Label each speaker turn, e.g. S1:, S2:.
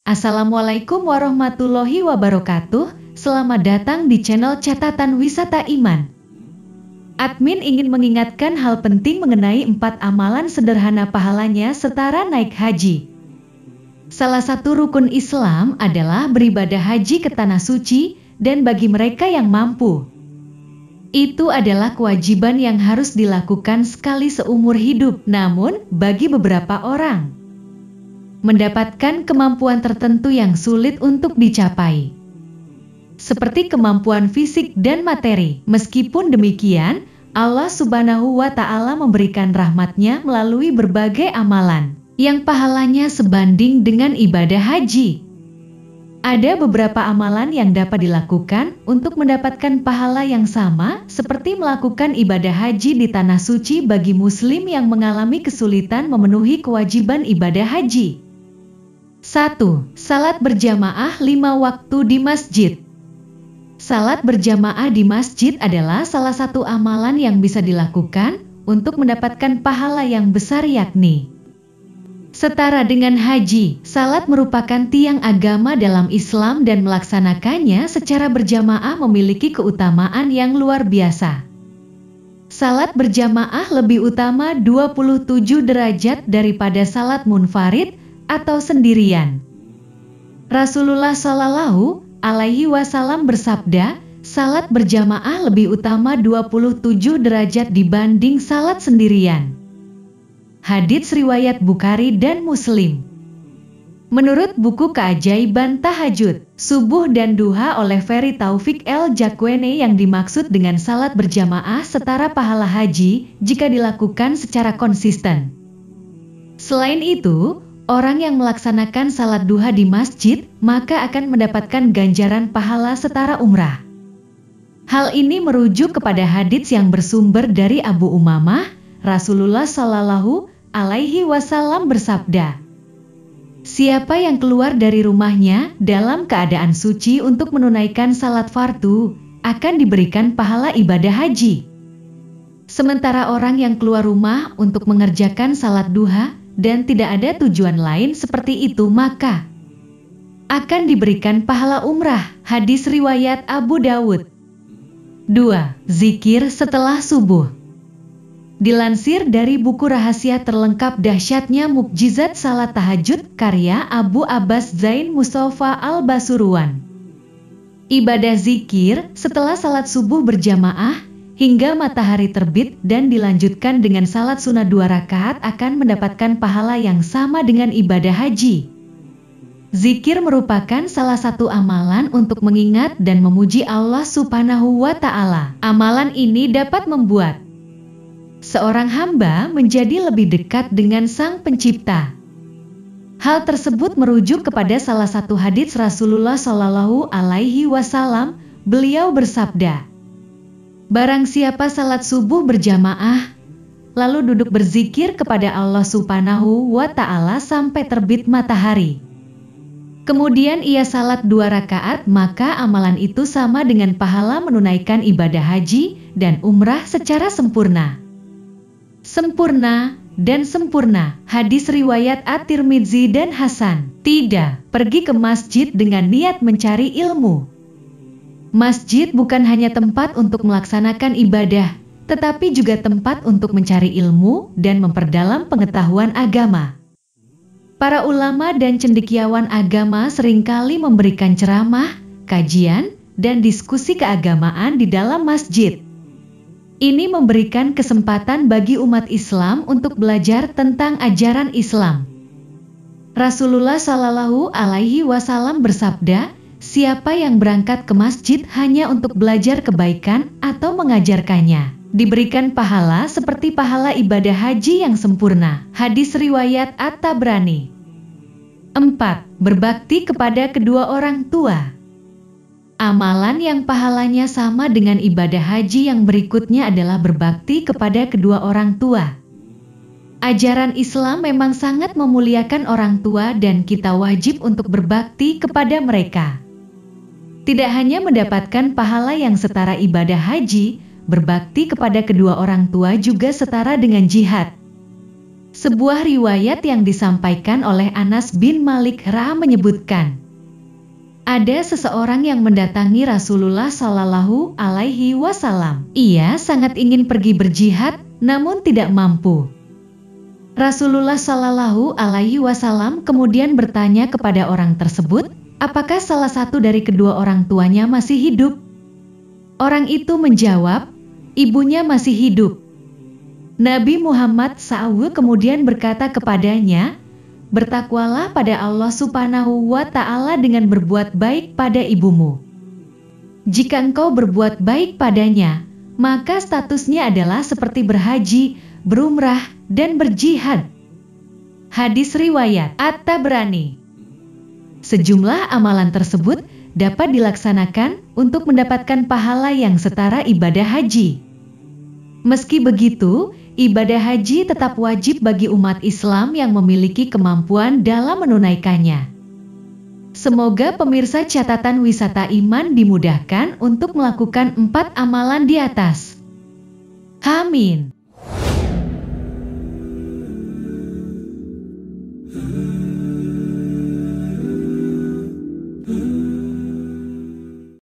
S1: Assalamualaikum warahmatullahi wabarakatuh. Selamat datang di channel Catatan Wisata Iman. Admin ingin mengingatkan hal penting mengenai 4 amalan sederhana pahalanya setara naik haji. Salah satu rukun Islam adalah beribadah haji ke tanah suci, dan bagi mereka yang mampu, itu adalah kewajiban yang harus dilakukan sekali seumur hidup. Namun, bagi beberapa orang, mendapatkan kemampuan tertentu yang sulit untuk dicapai, seperti kemampuan fisik dan materi. Meskipun demikian, Allah Subhanahu wa Ta'ala memberikan rahmat-Nya melalui berbagai amalan yang pahalanya sebanding dengan ibadah haji. Ada beberapa amalan yang dapat dilakukan untuk mendapatkan pahala yang sama, seperti melakukan ibadah haji di tanah suci bagi muslim yang mengalami kesulitan memenuhi kewajiban ibadah haji. 1. Salat berjamaah 5 waktu di masjid. Salat berjamaah di masjid adalah salah satu amalan yang bisa dilakukan untuk mendapatkan pahala yang besar, yakni setara dengan haji. Salat merupakan tiang agama dalam Islam dan melaksanakannya secara berjamaah memiliki keutamaan yang luar biasa. Salat berjamaah lebih utama 27 derajat daripada salat munfarid atau sendirian. Rasulullah Shallallahu Alaihi Wasallam bersabda, salat berjamaah lebih utama 27 derajat dibanding salat sendirian. Hadits riwayat Bukhari dan Muslim. Menurut buku Keajaiban Tahajud, Subuh dan Duha oleh Ferry Taufik El Jakwene, yang dimaksud dengan salat berjamaah setara pahala haji jika dilakukan secara konsisten. Selain itu, orang yang melaksanakan salat duha di masjid, maka akan mendapatkan ganjaran pahala setara umrah. Hal ini merujuk kepada hadits yang bersumber dari Abu Umamah. Rasulullah Shallallahu Alaihi Wasallam bersabda, siapa yang keluar dari rumahnya dalam keadaan suci untuk menunaikan salat fardu, akan diberikan pahala ibadah haji. Sementara orang yang keluar rumah untuk mengerjakan salat duha, dan tidak ada tujuan lain seperti itu, maka akan diberikan pahala umrah. Hadis riwayat Abu Dawud. 2. Zikir setelah subuh. Dilansir dari buku Rahasia Terlengkap Dahsyatnya Mukjizat Salat Tahajud karya Abu Abbas Zain Mustafa Al-Basuruan. Ibadah zikir setelah salat subuh berjamaah hingga matahari terbit dan dilanjutkan dengan salat sunat 2 rakaat akan mendapatkan pahala yang sama dengan ibadah haji. Zikir merupakan salah satu amalan untuk mengingat dan memuji Allah Subhanahu wa Ta'ala. Amalan ini dapat membuat seorang hamba menjadi lebih dekat dengan Sang Pencipta. Hal tersebut merujuk kepada salah satu hadits Rasulullah Shallallahu Alaihi Wasallam. Beliau bersabda, barang siapa salat subuh berjamaah, lalu duduk berzikir kepada Allah Subhanahu wa Ta'ala sampai terbit matahari, kemudian ia salat 2 rakaat, maka amalan itu sama dengan pahala menunaikan ibadah haji dan umrah secara sempurna. Sempurna dan sempurna. Hadis riwayat At-Tirmidzi dan Hasan. Tidak, pergi ke masjid dengan niat mencari ilmu. Masjid bukan hanya tempat untuk melaksanakan ibadah, tetapi juga tempat untuk mencari ilmu dan memperdalam pengetahuan agama. Para ulama dan cendekiawan agama seringkali memberikan ceramah, kajian, dan diskusi keagamaan di dalam masjid. Ini memberikan kesempatan bagi umat Islam untuk belajar tentang ajaran Islam. Rasulullah Shallallahu Alaihi Wasallam bersabda, siapa yang berangkat ke masjid hanya untuk belajar kebaikan atau mengajarkannya, diberikan pahala seperti pahala ibadah haji yang sempurna. Hadis riwayat At-Tabrani. 4. Berbakti kepada kedua orang tua. Amalan yang pahalanya sama dengan ibadah haji yang berikutnya adalah berbakti kepada kedua orang tua. Ajaran Islam memang sangat memuliakan orang tua dan kita wajib untuk berbakti kepada mereka. Tidak hanya mendapatkan pahala yang setara ibadah haji, berbakti kepada kedua orang tua juga setara dengan jihad. Sebuah riwayat yang disampaikan oleh Anas bin Malik menyebutkan, ada seseorang yang mendatangi Rasulullah Shallallahu Alaihi Wasallam. Ia sangat ingin pergi berjihad, namun tidak mampu. Rasulullah Shallallahu Alaihi Wasallam kemudian bertanya kepada orang tersebut, apakah salah satu dari kedua orang tuanya masih hidup? Orang itu menjawab, ibunya masih hidup. Nabi Muhammad SAW kemudian berkata kepadanya, bertakwalah pada Allah Subhanahu wa Ta'ala dengan berbuat baik pada ibumu. Jika engkau berbuat baik padanya, maka statusnya adalah seperti berhaji, berumrah, dan berjihad. Hadis riwayat At-Tabrani. Sejumlah amalan tersebut dapat dilaksanakan untuk mendapatkan pahala yang setara ibadah haji. Meski begitu, ibadah haji tetap wajib bagi umat Islam yang memiliki kemampuan dalam menunaikannya. Semoga pemirsa catatan wisata iman dimudahkan untuk melakukan 4 amalan di atas. Amin.